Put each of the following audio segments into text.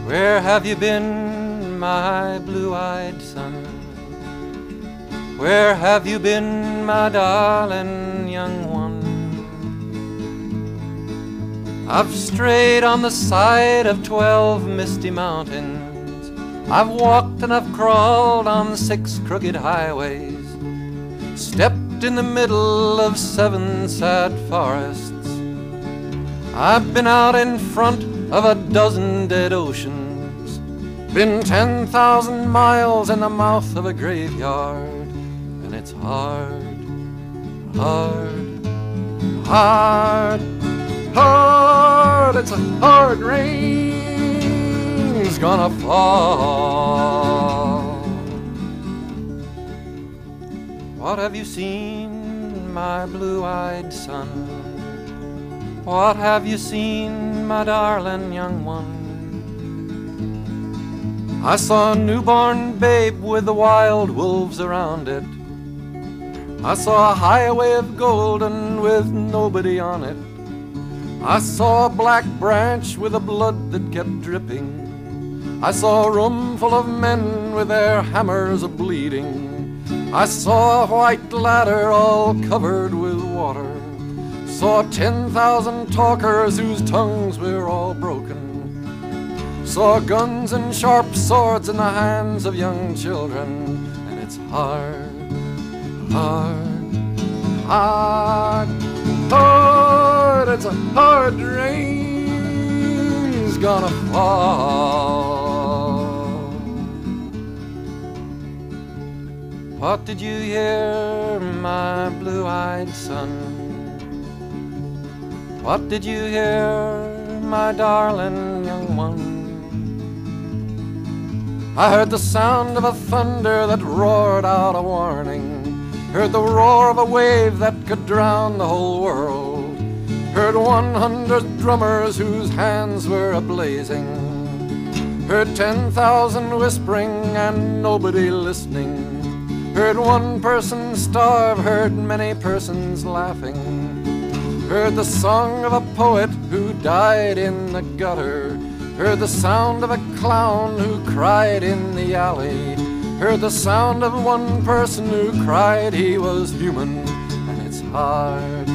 Where have you been, my blue-eyed son? Where have you been, my darling young one? I've strayed on the side of 12 misty mountains. I've walked and I've crawled on 6 crooked highways, stepped in the middle of 7 sad forests. I've been out in front of a dozen dead oceans, been 10,000 miles in the mouth of a graveyard, and it's hard, hard, hard, hard. It's a hard rain's gonna fall. What have you seen, my blue-eyed son? What have you seen, my darling young one? I saw a newborn babe with the wild wolves around it. I saw a highway of gold and with nobody on it. I saw a black branch with the blood that kept dripping. I saw a room full of men with their hammers a-bleeding. I saw a white ladder all covered with water. Saw 10,000 talkers whose tongues were all broken. Saw guns and sharp swords in the hands of young children. And it's hard, hard, hard, hard. It's a hard rain's gonna fall. What did you hear, my blue-eyed son? What did you hear, my darling young one? I heard the sound of a thunder that roared out a warning, heard the roar of a wave that could drown the whole world, heard 100 drummers whose hands were a-blazing, heard 10,000 whispering and nobody listening, heard one person starve, heard many persons laughing, heard the song of a poet who died in the gutter, heard the sound of a clown who cried in the alley, heard the sound of one person who cried he was human. And it's hard,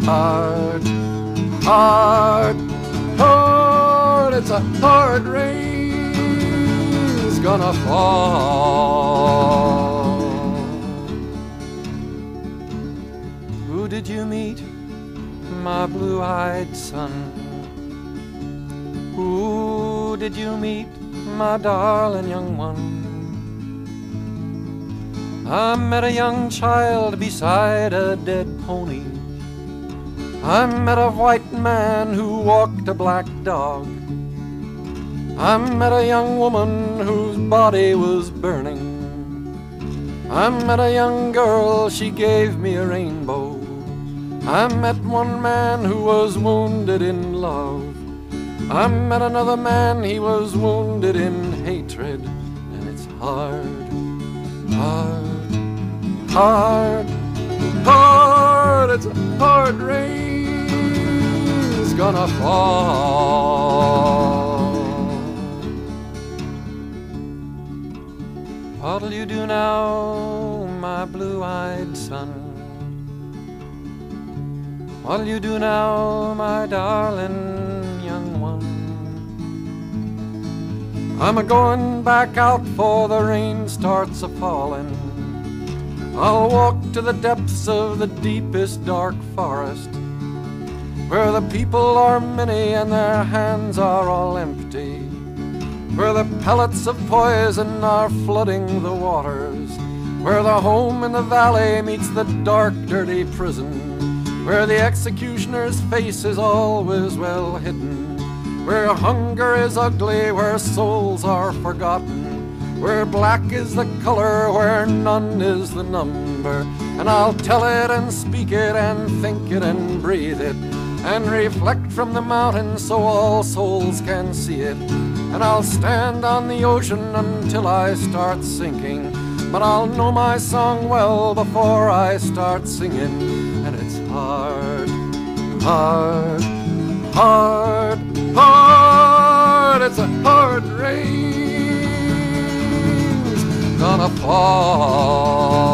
hard, hard, hard. It's a hard rain's gonna fall. Who did you meet, my blue-eyed son? Who did you meet, my darling young one? I met a young child beside a dead pony. I met a white man who walked a black dog. I met a young woman whose body was burning. I met a young girl, she gave me a rainbow. I met one man who was wounded in love. I met another man, he was wounded in hatred. And it's hard, hard, hard, hard. It's a hard rain's gonna fall. What'll you do now, my blue-eyed son? What'll you do now, my darling young one? I'm a-going back out for the rain starts a-falling. I'll walk to the depths of the deepest dark forest, where the people are many and their hands are all empty, where the pellets of poison are flooding the waters, where the home in the valley meets the dark, dirty prison, where the executioner's face is always well hidden, where hunger is ugly, where souls are forgotten, where black is the color, where none is the number. And I'll tell it and speak it and think it and breathe it, and reflect from the mountain so all souls can see it. And I'll stand on the ocean until I start sinking, but I'll know my song well before I start singing. And it's hard, hard, hard, hard. It's a hard rain's gonna fall.